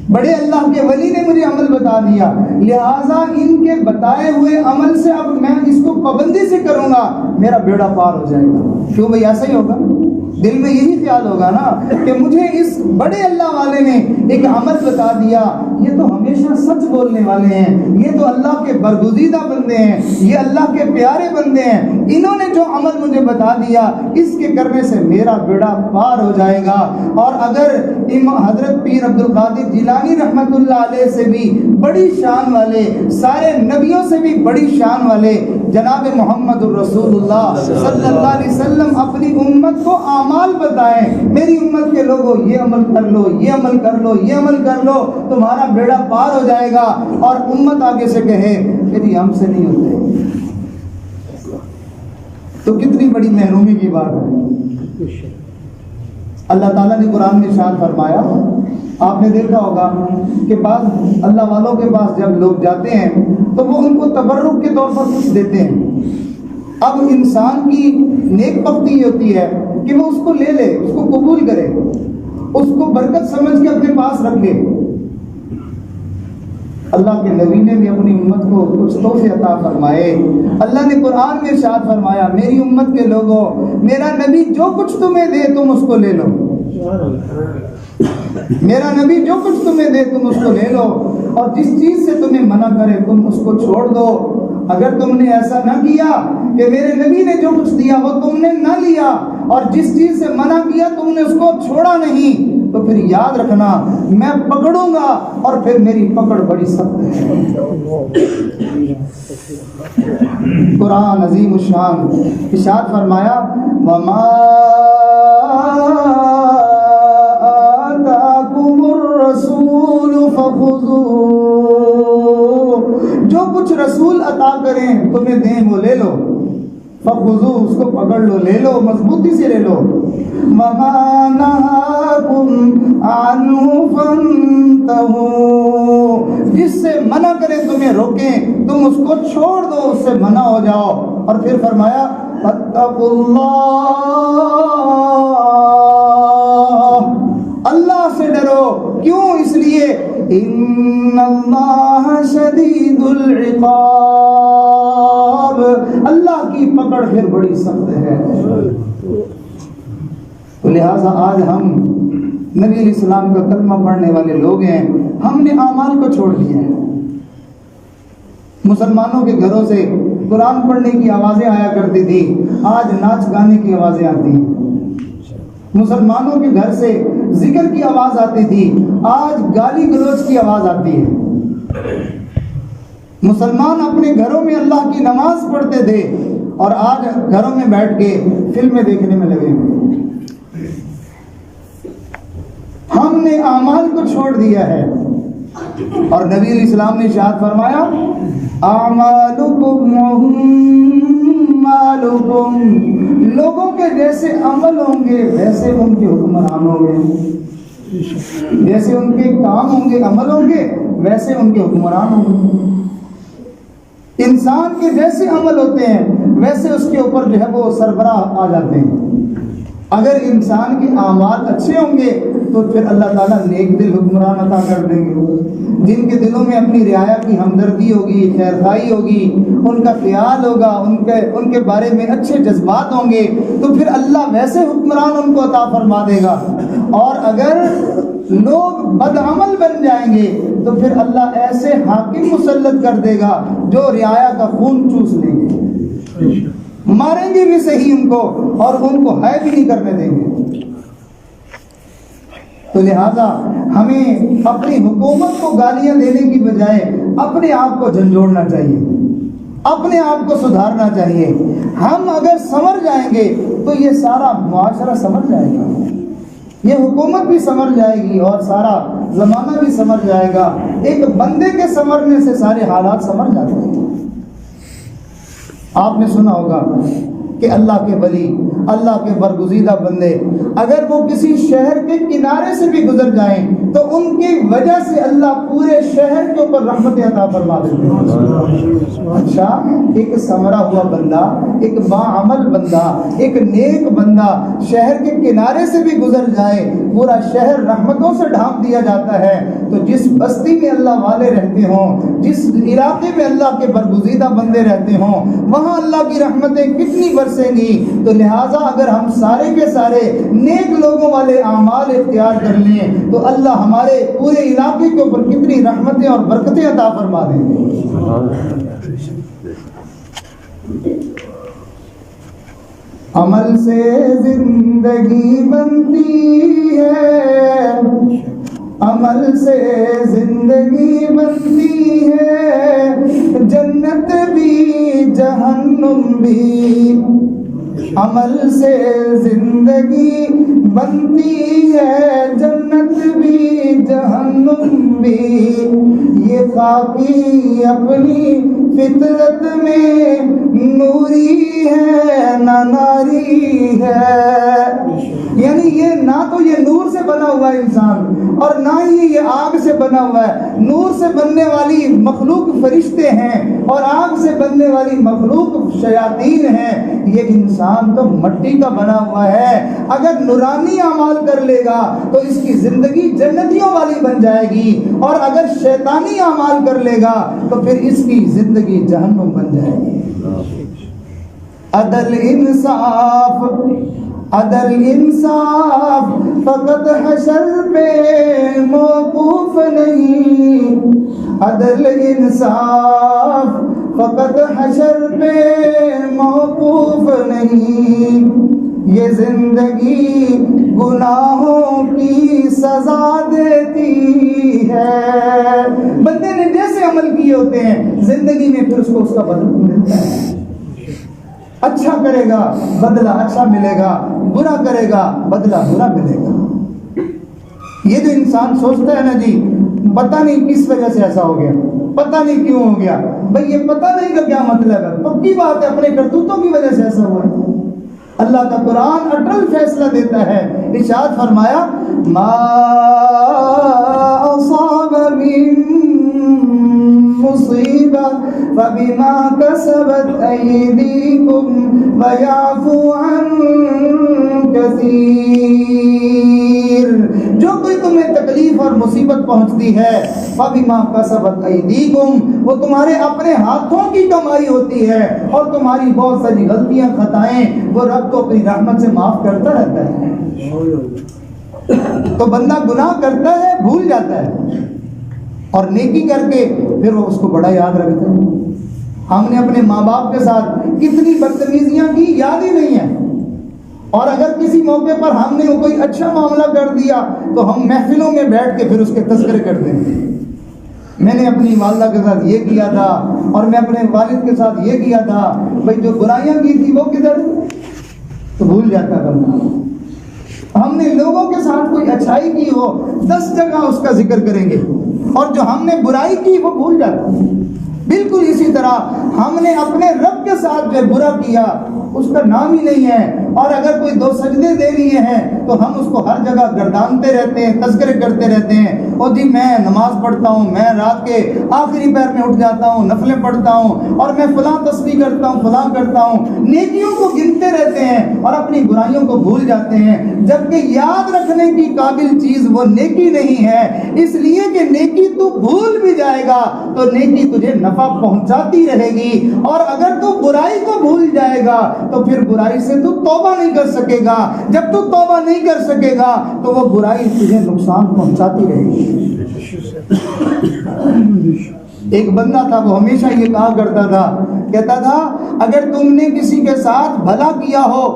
بڑے اللہ کے ولی نے مجھے عمل بتا دیا، لہٰذا ان کے بتائے ہوئے عمل سے اب میں اس کو پابندی سے کروں گا، میرا بیڑا پار ہو جائے گا۔ کیوں بھائی ایسا ہی ہوگا؟ دل میں یہی خیال ہوگا نا کہ مجھے اس بڑے اللہ والے نے ایک عمل بتا دیا، یہ تو ہمیشہ سچ بولنے والے ہیں، یہ تو اللہ کے برگزیدہ بندے ہیں، یہ اللہ کے پیارے بندے ہیں، انہوں نے جو عمل مجھے بتا دیا اس کے کرنے سے میرا بیڑا پار ہو جائے گا۔ اور اگر حضرت پیر عبد القادر جیلانی رحمۃ اللہ علیہ سے بھی بڑی شان والے، سارے نبیوں سے بھی بڑی شان والے جناب محمد الرسول اللہ صلی اللہ علیہ وسلم اپنی امت کو اعمال بتائیں، میری امت کے لوگوں یہ عمل کر لو، یہ عمل کر لو، یہ عمل کر لو، تمہارا بیڑا پار ہو جائے گا، اور امت آگے سے کہے کہ جی ہم سے نہیں ہوتے، تو کتنی بڑی محرومی کی بات ہے۔ اللہ تعالیٰ نے قرآن میں ارشاد فرمایا، آپ نے دیکھا ہوگا کہ بعض اللہ والوں کے پاس جب لوگ جاتے ہیں تو وہ ان کو تبرک کے طور پر کچھ دیتے ہیں۔ اب انسان کی نیک بختی یہ ہوتی ہے کہ وہ اس کو لے لے، اس کو قبول کرے، اس کو برکت سمجھ کے اپنے پاس رکھے۔ اللہ کے نبی نے بھی اپنی امت کو کچھ تحفے عطا فرمائے۔ اللہ نے قرآن میں ارشاد فرمایا، میری امت کے لوگوں، میرا نبی جو کچھ تمہیں دے تم اس کو لے لو، میرا نبی جو کچھ تمہیں دے تم اس کو لے لو، اور جس چیز سے تمہیں منع کرے تم اس کو چھوڑ دو۔ اگر تم نے ایسا نہ کیا کہ میرے نبی نے جو کچھ دیا وہ تم نے نہ لیا، اور جس چیز سے منع کیا تم نے اس کو چھوڑا نہیں، تو پھر یاد رکھنا میں پکڑوں گا، اور پھر میری پکڑ بڑی سخت ہے۔ قرآن عظیم الشان ارشاد فرمایا، وَمَا آتَاكُمُ الرَّسُولُ فَخُذُوهُ، جو کچھ رسول عطا کریں تمہیں دیں وہ لے لو، فخذو اس کو پکڑ لو، لے لو، مضبوطی سے لے لو۔ وَمَا نَهَاكُمْ عَنْهُ فَانْتَهُوا، جس سے منع کرے تمہیں روکیں تم اس کو چھوڑ دو، اس سے منع ہو جاؤ۔ اور پھر فرمایا فَاتَّقُوا اللَّهَ، اللہ سے ڈرو، کیوں؟ اس لیے ان اللہ شدید العقاب، اللہ کی پکڑ پھر بڑی سخت ہے۔ تو لہٰذا آج ہم نبی علیہ السلام کا کلمہ پڑھنے والے لوگ ہیں، ہم نے اعمال کو چھوڑ دیا ہے۔ مسلمانوں کے گھروں سے قرآن پڑھنے کی آوازیں آیا کرتی تھی، آج ناچ گانے کی آوازیں آتی ہیں۔ مسلمانوں کے گھر سے ذکر کی آواز آتی تھی، آج گالی گلوچ کی آواز آتی ہے۔ مسلمان اپنے گھروں میں اللہ کی نماز پڑھتے تھے، اور آج گھروں میں بیٹھ کے فلمیں دیکھنے میں لگے ہوئے. ہم نے اعمال کو چھوڑ دیا ہے. اور نبی علیہ السلام نے ارشاد فرمایا اعمالکم اعمالکم، لوگوں کے جیسے عمل ہوں گے ویسے ان کے حکمران ہوں گے، جیسے ان کے کام ہوں گے عمل ہوں گے ویسے ان کے حکمران ہوں گے. انسان کے جیسے عمل ہوتے ہیں ویسے اس کے اوپر جو ہے وہ سربراہ آ جاتے ہیں. اگر انسان کے اعمال اچھے ہوں گے تو پھر اللہ تعالیٰ نیک دل حکمران عطا کر دیں گے. جن کے دلوں میں اپنی رعایا کی ہمدردی ہوگی، خیر خواہی ہوگی، ان کا خیال ہوگا، ان کے بارے میں اچھے جذبات ہوں گے تو پھر اللہ ویسے حکمران ان کو عطا فرما دے گا. اور اگر لوگ بدعمل بن جائیں گے تو پھر اللہ ایسے حاکم مسلط کر دے گا جو رعایا کا خون چوس لیں گے، ماریں گے بھی صحیح ان کو اور ان کو حائل بھی نہیں کرنے دیں گے. تو لہذا ہمیں اپنی حکومت کو گالیاں دینے کی بجائے اپنے آپ کو جھنجھوڑنا چاہیے، اپنے آپ کو سدھارنا چاہیے. ہم اگر سنور جائیں گے تو یہ سارا معاشرہ سنور جائے گا، یہ حکومت بھی سنور جائے گی اور سارا زمانہ بھی سنور جائے گا. ایک بندے کے سنورنے سے سارے حالات سنور جاتے ہیں. آپ نے سنا ہوگا کہ اللہ کے ولی، اللہ کے برگزیدہ بندے اگر وہ کسی شہر کے کنارے سے بھی گزر جائیں تو ان کی وجہ سے اللہ پورے شہر کے اوپر رحمت عطا فرما دیتے ہیں. اچھا، ایک سنورا ہوا بندہ، ایک باعمل بندہ، ایک نیک بندہ شہر کے کنارے سے بھی گزر جائے پورا شہر رحمتوں سے ڈھانپ دیا جاتا ہے. تو جس بستی میں اللہ والے رہتے ہوں، جس علاقے میں اللہ کے برگزیدہ بندے رہتے ہوں، وہاں اللہ کی رحمتیں کتنی برسیں گی. تو لہٰذا اگر ہم سارے کے سارے نیک لوگوں والے اعمال اختیار کر لیں تو اللہ ہمارے پورے علاقے کے اوپر کتنی رحمتیں اور برکتیں عطا فرما دیں گے. عمل سے زندگی بنتی ہے، عمل سے زندگی بنتی ہے، جنت بھی جہنم بھی. عمل سے زندگی بنتی ہے، جنت بھی جہنم بھی. یہ خاکی اپنی فطرت میں نوری ہے نہ ناری ہے. یعنی یہ نہ تو یہ نور سے بنا ہوا ہے انسان اور نہ ہی یہ آگ سے بنا ہوا ہے. نور سے بننے والی مخلوق فرشتے ہیں اور آگ سے بننے والی مخلوق شیاطین ہیں. یہ انسان تو مٹی کا بنا ہوا ہے. اگر نورانی اعمال کر لے گا تو اس کی زندگی جنتیوں والی بن جائے گی اور اگر شیطانی اعمال کر لے گا تو پھر اس کی زندگی جہنم بن جائے گی. عدل انصاف، عدل انصاف فقط حشر پہ موقوف نہیں. عدل انصاف فقط حشر پہ موقوف نہیں. یہ زندگی گناہوں کی سزا دیتی ہے. بندے نے جیسے عمل کیے ہوتے ہیں زندگی میں پھر اس کو اس کا بدلہ ملتا ہے. اچھا کرے گا بدلہ اچھا ملے گا، برا کرے گا بدلہ برا ملے گا. یہ جو انسان سوچتا ہے نا جی پتہ نہیں کس وجہ سے ایسا ہو گیا، پتہ نہیں کیوں ہو گیا، بھئی یہ پتہ نہیں کا کیا مطلب ہے؟ پکی بات ہے اپنے کرتوتوں کی وجہ سے ایسا ہوا ہے. اللہ کا قرآن اٹل فیصلہ دیتا ہے. ارشاد فرمایا ما اصاب من مصیبہ فبما کسبت ایدیکم ویعفو عن کثیر. جو کوئی تمہیں تکلیف اور مصیبت پہنچتی ہے فبما کسبت ایدیکم، وہ تمہارے اپنے ہاتھوں کی کمائی ہوتی ہے اور تمہاری بہت ساری غلطیاں خطائیں وہ رب کو اپنی رحمت سے معاف کرتا رہتا ہے. تو بندہ گناہ کرتا ہے بھول جاتا ہے اور نیکی کر کے پھر وہ اس کو بڑا یاد رکھتا ہے. ہم نے اپنے ماں باپ کے ساتھ کتنی بدتمیزیاں کی یاد ہی نہیں ہے، اور اگر کسی موقع پر ہم نے کوئی اچھا معاملہ کر دیا تو ہم محفلوں میں بیٹھ کے پھر اس کے تذکرے کرتے ہیں. میں نے اپنی والدہ کے ساتھ یہ کیا تھا اور میں اپنے والد کے ساتھ یہ کیا تھا، بھائی جو برائیاں کی تھی وہ کدھر؟ تو بھول جاتا بندہ۔ ہم نے لوگوں کے ساتھ کوئی اچھائی کی ہو 10 جگہ اس کا ذکر کریں گے، اور جو ہم نے برائی کی وہ بھول جاتا ہے۔ بالکل اسی طرح ہم نے اپنے رب کے ساتھ جو برا کیا اس کا نام ہی نہیں ہے، اور اگر کوئی 2 سجدے دے لیے ہیں تو ہم اس کو ہر جگہ گردانتے رہتے ہیں، تذکرے کرتے رہتے ہیں، اور جی میں نماز پڑھتا ہوں، میں رات کے آخری پہر میں اٹھ جاتا ہوں، نفلیں پڑھتا ہوں، اور میں فلاں تسبیح کرتا ہوں، فلاں کرتا ہوں، نیکیوں کو گنتے رہتے ہیں اور اپنی برائیوں کو بھول جاتے ہیں، جبکہ یاد رکھنے کی قابل چیز وہ نیکی نہیں ہے، اس لیے کہ نیکی تو بھول بھی جائے گا تو نیکی تجھے نفع پہنچاتی رہے گی، اور اگر تو برائی کو بھول جائے گا تو پھر برائی سے تو توبہ نہیں کر سکے گا، جب تو توبہ نہیں کر سکے گا تو وہ برائی تجھے نقصان پہنچاتی رہے گی۔ ایک بندہ تھا، وہ ہمیشہ یہ کہا کرتا تھا، کہتا تھا اگر تم نے کسی کے ساتھ بھلا کیا ہو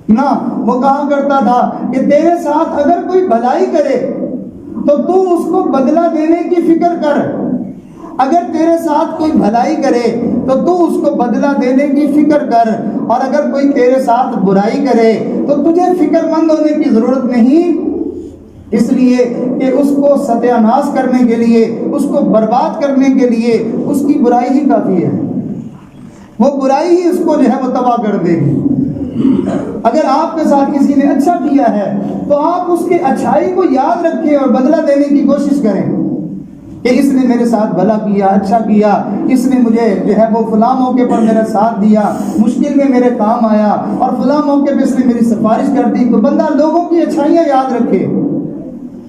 نا، وہ کہا کرتا تھا کہ تیرے ساتھ اگر کوئی بھلائی کرے تو تو اس کو بدلہ دینے کی فکر کر، اگر تیرے ساتھ کوئی بھلائی کرے تو تو اس کو بدلہ دینے کی فکر کر، اور اگر کوئی تیرے ساتھ برائی کرے تو تجھے فکر مند ہونے کی ضرورت نہیں، اس لیے کہ اس کو ستیہ ناش کرنے کے لیے، اس کو برباد کرنے کے لیے اس کی برائی ہی کافی ہے، وہ برائی ہی اس کو جو ہے وہ تباہ کر دے گی۔ اگر آپ کے ساتھ کسی نے اچھا کیا ہے تو آپ اس کے اچھائی کو یاد رکھیں اور بدلہ دینے کی کوشش کریں کہ اس نے میرے ساتھ بھلا کیا، اچھا کیا، اس نے مجھے جو ہے وہ فلاں موقع پر میرا ساتھ دیا، مشکل میں میرے کام آیا، اور فلاں موقع پہ اس نے میری سفارش کر دی۔ تو بندہ لوگوں کی اچھائیاں یاد رکھے،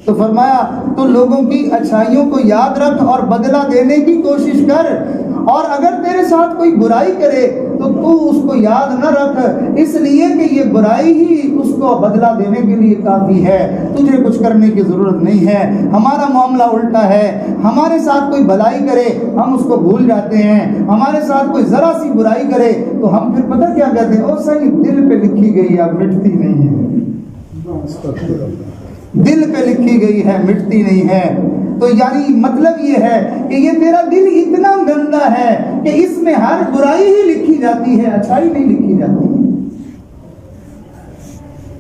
تو فرمایا تو لوگوں کی اچھائیوں کو یاد رکھ اور بدلہ دینے کی کوشش کر، اور اگر تیرے ساتھ کوئی برائی کرے تو تو اس کو یاد نہ رکھ، اس لیے کہ یہ برائی ہی اس کو بدلہ دینے کے لیے کافی ہے، تجھے کچھ کرنے کی ضرورت نہیں ہے۔ ہمارا معاملہ الٹا ہے، ہمارے ساتھ کوئی بھلائی کرے ہم اس کو بھول جاتے ہیں، ہمارے ساتھ کوئی ذرا سی برائی کرے تو ہم پھر پتہ کیا کہتے ہیں، او صحیح دل پہ لکھی گئی ہے مٹتی نہیں ہے، دل پہ لکھی گئی ہے مٹتی نہیں ہے۔ تو یعنی مطلب یہ ہے کہ یہ تیرا دل اتنا گندا ہے کہ اس میں ہر برائی ہی لکھی جاتی ہے، اچھائی نہیں لکھی جاتی۔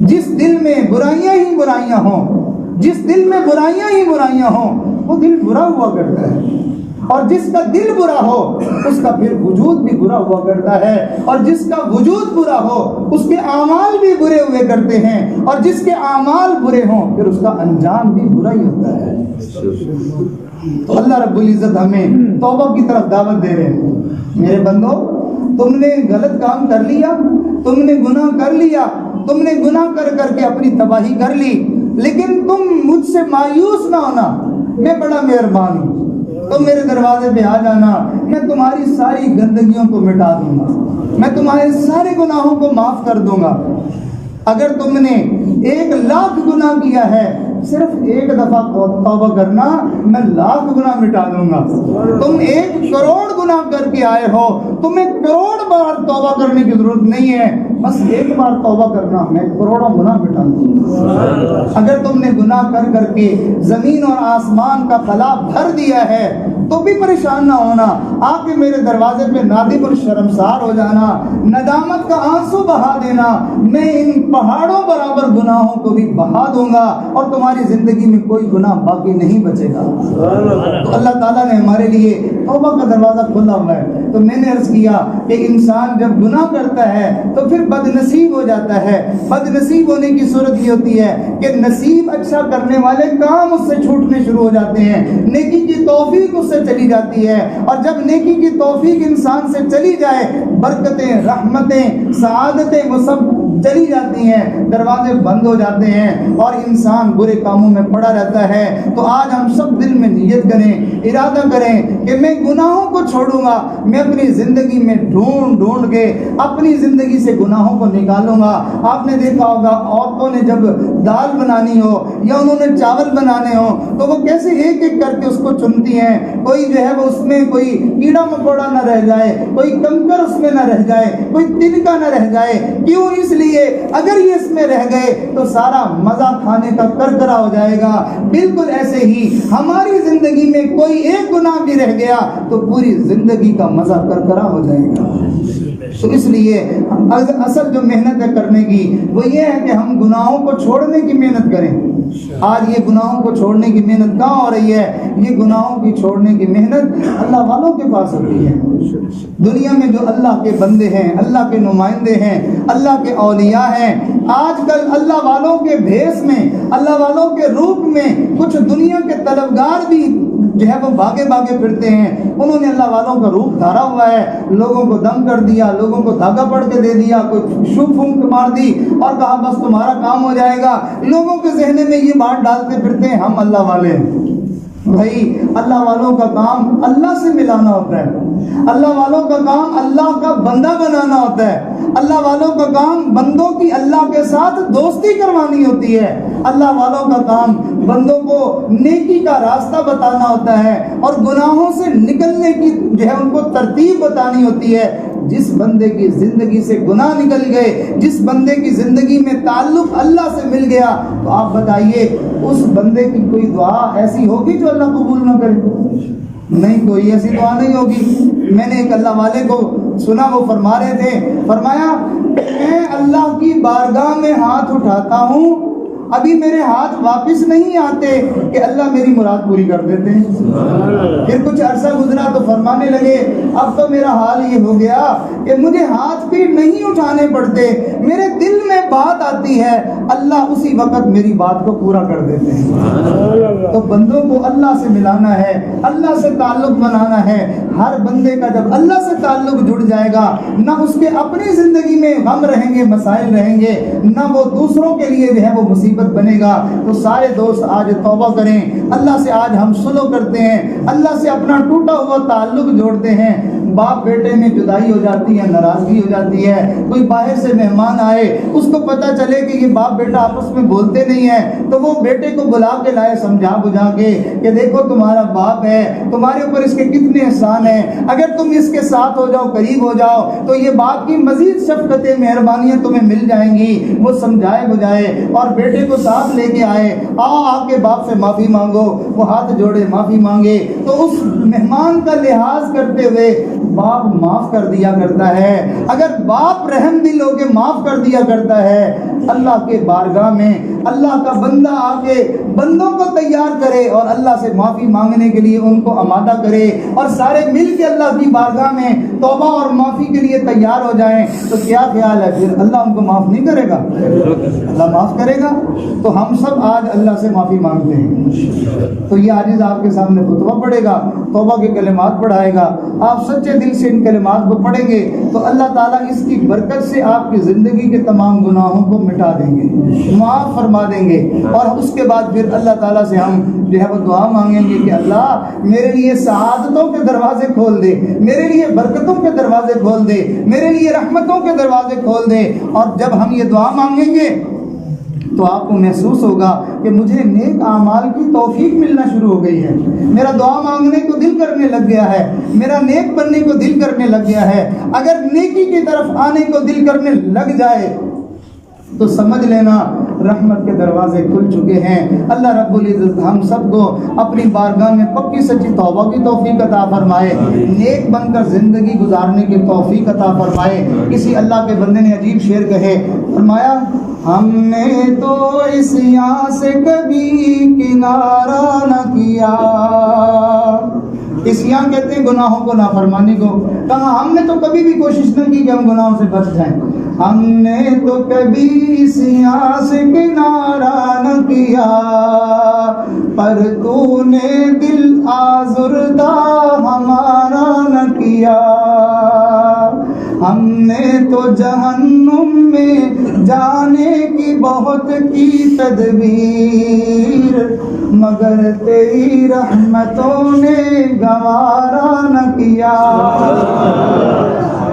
جس دل میں برائیاں ہی برائیاں ہوں، جس دل میں برائیاں ہی برائیاں ہوں، وہ دل برا ہوا کرتا ہے، اور جس کا دل برا ہو اس کا پھر وجود بھی برا ہوا کرتا ہے، اور جس کا وجود برا ہو اس کے اعمال بھی برے ہوئے کرتے ہیں، اور جس کے اعمال برے ہوں پھر اس کا انجام بھی برا ہی ہوتا ہے۔ تو اللہ رب العزت ہمیں توبہ کی طرف دعوت دے رہے ہیں۔ میرے بندو، تم نے غلط کام کر لیا، تم نے گناہ کر لیا، تم نے گناہ کر کر کے اپنی تباہی کر لی، لیکن تم مجھ سے مایوس نہ ہونا، میں بڑا مہربان ہوں، تم میرے دروازے پہ آ جانا، میں تمہاری ساری گندگیوں کو مٹا دوں گا، میں تمہارے سارے گناہوں کو معاف کر دوں گا۔ اگر تم نے 1,00,000 گناہ کیا ہے، صرف ایک دفعہ توبہ کرنا، میں 1,00,000 گناہ مٹا دوں گا۔ تم 1,000,000 گناہ کر کے آئے ہو، تمہیں 1,000,000 بار توبہ کرنے کی ضرورت نہیں ہے، بس ایک بار توبہ کرنا، میں 1,000,000 گناہ مٹا دوں گا۔ اگر تم نے گناہ کر کر کے زمین اور آسمان کا خلا بھر دیا ہے تو بھی پریشان نہ ہونا، آ کے میرے دروازے پہ نادم اور شرمسار ہو جانا، ندامت کا آنسو بہا دینا، میں ان پہاڑوں برابر گناہوں کو بھی بہا دوں گا، اور تمہاری زندگی میں کوئی گناہ باقی نہیں بچے گا۔ تو اللہ تعالیٰ نے ہمارے لیے توبہ کا دروازہ کھولا ہوا ہے۔ تو میں نے عرض کیا کہ انسان جب گناہ کرتا ہے تو پھر بد نصیب ہو جاتا ہے۔ بد نصیب ہونے کی صورت یہ ہوتی ہے کہ نصیب اچھا کرنے والے کام اس سے چھوٹنے شروع ہو جاتے ہیں، نیکی کی توفیق اس سے چلی جاتی ہے، اور جب نیکی کی توفیق انسان سے چلی جائے، برکتیں، رحمتیں، سعادتیں وہ سب چلی جاتی ہیں، دروازے بند ہو جاتے ہیں، اور انسان برے کاموں میں پڑا رہتا ہے۔ تو آج ہم سب دل میں نیت کریں، ارادہ کریں کہ میں گناہوں کو چھوڑوں گا، میں اپنی زندگی میں ڈھونڈ کے اپنی زندگی سے گناہوں کو نکالوں گا۔ آپ نے دیکھا ہوگا عورتوں نے جب دال بنانی ہو یا انہوں نے چاول بنانے ہو تو وہ کیسے ایک ایک کر کے اس کو چنتی ہیں، کوئی جو ہے وہ اس میں کوئی کیڑا مکوڑا نہ رہ جائے، کوئی کنکر اس میں نہ رہ جائے، کوئی تنکا نہ رہ جائے۔ کیوں؟ اس لیے اگر یہ اس میں رہ گئے تو سارا مزہ کھانے کا کرکرا ہو جائے گا۔ بالکل ایسے ہی ہماری زندگی میں کوئی ایک گناہ بھی رہ گیا تو پوری زندگی کا مزہ کرکرا ہو جائے گا۔ تو اس لیے اصل جو محنت ہے کرنے کی وہ یہ ہے کہ ہم گناہوں کو چھوڑنے کی محنت کریں۔ آج یہ گناہوں کو چھوڑنے کی محنت کہاں ہو رہی ہے؟ یہ گناہوں کی چھوڑنے کی محنت اللہ والوں کے پاس ہوتی ہے۔ دنیا میں جو اللہ کے بندے ہیں، اللہ کے نمائندے ہیں، اللہ کے اولیاء ہیں، آج کل اللہ والوں کے بھیس میں، اللہ والوں کے روپ میں کچھ دنیا کے طلبگار بھی جو ہے وہ بھاگے بھاگے پھرتے ہیں۔ انہوں نے اللہ والوں کا روپ دھارا ہوا ہے، لوگوں کو دم کر دیا، لوگوں کو دھاگا پڑھ کے دے دیا، کوئی شو پھونک مار دی اور کہا بس تمہارا کام ہو جائے گا۔ لوگوں کے ذہن میں یہ بات ڈالتے پھرتے ہیں ہم اللہ والے ہیں۔ بھائی اللہ والوں کا کام اللہ سے ملانا ہوتا ہے، اللہ والوں کا کام اللہ کا بندہ بنانا ہوتا ہے، اللہ والوں کا کام بندوں کی اللہ کے ساتھ دوستی کروانی ہوتی ہے، اللہ والوں کا کام بندوں کو نیکی کا راستہ بتانا ہوتا ہے اور گناہوں سے نکلنے کی جو ہے ان کو ترتیب بتانی ہوتی ہے۔ جس بندے کی زندگی سے گناہ نکل گئے، جس بندے کی زندگی میں تعلق اللہ سے مل گیا، تو آپ بتائیے اس بندے کی کوئی دعا ایسی ہوگی جو اللہ قبول نہ کرے؟ نہیں، کوئی ایسی دعا نہیں ہوگی۔ میں نے ایک اللہ والے کو سنا، وہ فرما رہے تھے، فرمایا میں اللہ کی بارگاہ میں ہاتھ اٹھاتا ہوں، ابھی میرے ہاتھ واپس نہیں آتے کہ اللہ میری مراد پوری کر دیتے ہیں۔ پھر کچھ عرصہ گزرا تو فرمانے لگے اب تو میرا حال یہ ہو گیا کہ مجھے ہاتھ بھی نہیں اٹھانے پڑتے، میرے دل میں بات آتی ہے اللہ اسی وقت میری بات کو پورا کر دیتے ہیں۔ تو بندوں کو اللہ سے ملانا ہے، اللہ سے تعلق بنانا ہے۔ ہر بندے کا جب اللہ سے تعلق جڑ جائے گا، نہ اس کے اپنی زندگی میں غم رہیں گے، مسائل رہیں گے، نہ وہ دوسروں کے لیے جو ہے وہ مصیبت بنے گا۔ تو سارے دوست آج توبہ کریں، اللہ سے آج ہم صلح کرتے ہیں، اللہ سے اپنا ٹوٹا ہوا تعلق جوڑتے ہیں۔ باپ بیٹے میں جدائی ہو جاتی ہے، ناراضگی ہو جاتی ہے، کوئی باہر سے مہمان آئے اس کو پتہ چلے کہ یہ باپ بیٹا آپس میں بولتے نہیں ہیں، تو وہ بیٹے کو بلا کے لائے سمجھا بجھا کے کہ دیکھو تمہارا باپ ہے، تمہارے اوپر اس کے کتنے احسان ہیں، اگر تم اس کے ساتھ ہو جاؤ، قریب ہو جاؤ تو یہ باپ کی مزید شفقتیں مہربانیاں تمہیں مل جائیں گی۔ وہ سمجھائے بجھائے اور بیٹے کو ساتھ لے کے آئے، آؤ آ کے باپ سے معافی مانگو، وہ ہاتھ جوڑے معافی مانگے تو اس مہمان کا لحاظ کرتے ہوئے باپ معاف کر دیا کرتا ہے۔ اگر باپ رحم دل ہو کے معاف کر دیا کرتا ہے، اللہ کے بارگاہ میں اللہ کا بندہ آ کے بندوں کو تیار کرے اور اللہ سے معافی مانگنے کے لیے ان کو آمادہ کرے اور سارے مل کے اللہ کی بارگاہ میں توبہ اور معافی کے لیے تیار ہو جائیں، تو کیا خیال ہے پھر اللہ ان کو معاف نہیں کرے گا؟ اللہ معاف کرے گا۔ تو ہم سب آج اللہ سے معافی مانگتے ہیں۔ تو یہ عاجز آپ کے سامنے خطبہ پڑھے گا، توبہ کے کلمات پڑھائے گا، آپ سچے دل سے ان کلمات کو پڑھیں گے تو اللہ تعالیٰ اس کی برکت سے آپ کی زندگی کے تمام گناہوں کو مٹا دیں گے، معاف فرما دیں گے، اور اس کے بعد پھر اللہ تعالیٰ سے ہم جو ہے وہ دعا مانگیں گے کہ اللہ میرے لیے سعادتوں کے دروازے کھول دے، میرے لیے برکتوں کے دروازے کھول دے، میرے لیے رحمتوں کے دروازے کھول دے۔ اور جب ہم یہ دعا مانگیں گے تو آپ کو محسوس ہوگا کہ مجھے نیک اعمال کی توفیق ملنا شروع ہو گئی ہے، میرا دعا مانگنے کو دل کرنے لگ گیا ہے، میرا نیک بننے کو دل کرنے لگ گیا ہے۔ اگر نیکی کی طرف آنے کو دل کرنے لگ جائے تو سمجھ لینا رحمت کے دروازے کھل چکے ہیں۔ اللہ رب العزت ہم سب کو اپنی بارگاہ میں پکی سچی توبہ کی توفیق عطا فرمائے، نیک بن کر زندگی گزارنے کی توفیق عطا فرمائے۔ کسی اللہ کے بندے نے عجیب شعر کہے، فرمایا ہم نے تو عصیاں سے کبھی کنارہ نہ کیا۔ عصیاں کہتے ہیں گناہوں کو، نافرمانی کو۔ کہا ہم نے تو کبھی بھی کوشش نہیں کی کہ ہم گناہوں سے بچ جائیں، ہم نے تو کبھی عصیاں سے کنارہ نہ کیا، پر تو نے دل آزردہ ہمارا نہ کیا۔ ہم نے تو جہنم میں جانے کی بہت کی تدبیر، مگر تیری رحمتوں نے گوارا نہ کیا۔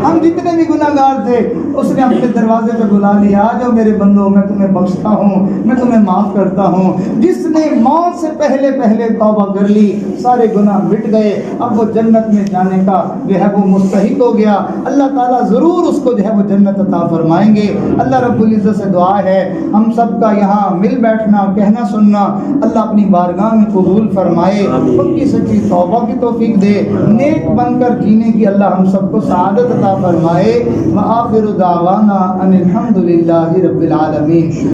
ہم ہم جتنے بھی گناہگار تھے اس نے اپنے دروازے پہ بلا لیا، آ جاؤ میرے بندو، میں تمہیں بخشتا ہوں، میں تمہیں معاف کرتا ہوں۔ جس نے موت سے پہلے پہلے توبہ کر لی، سارے گناہ مٹ گئے، اب وہ جنت میں جانے کا جو ہے وہ مستحق ہو گیا۔ اللہ تعالیٰ ضرور اس کو جو ہے وہ جنت عطا فرمائیں گے۔ اللہ رب العزت سے دعا ہے ہم سب کا یہاں مل بیٹھنا، کہنا سننا اللہ اپنی بارگاہ میں قبول فرمائے، پکی سچی توبہ کی توفیق دے، نیک بن کر جینے کی اللہ ہم سب کو سعادت عطا فرمائے۔ وآخر دعوانا ان الحمد للہ رب العالمین۔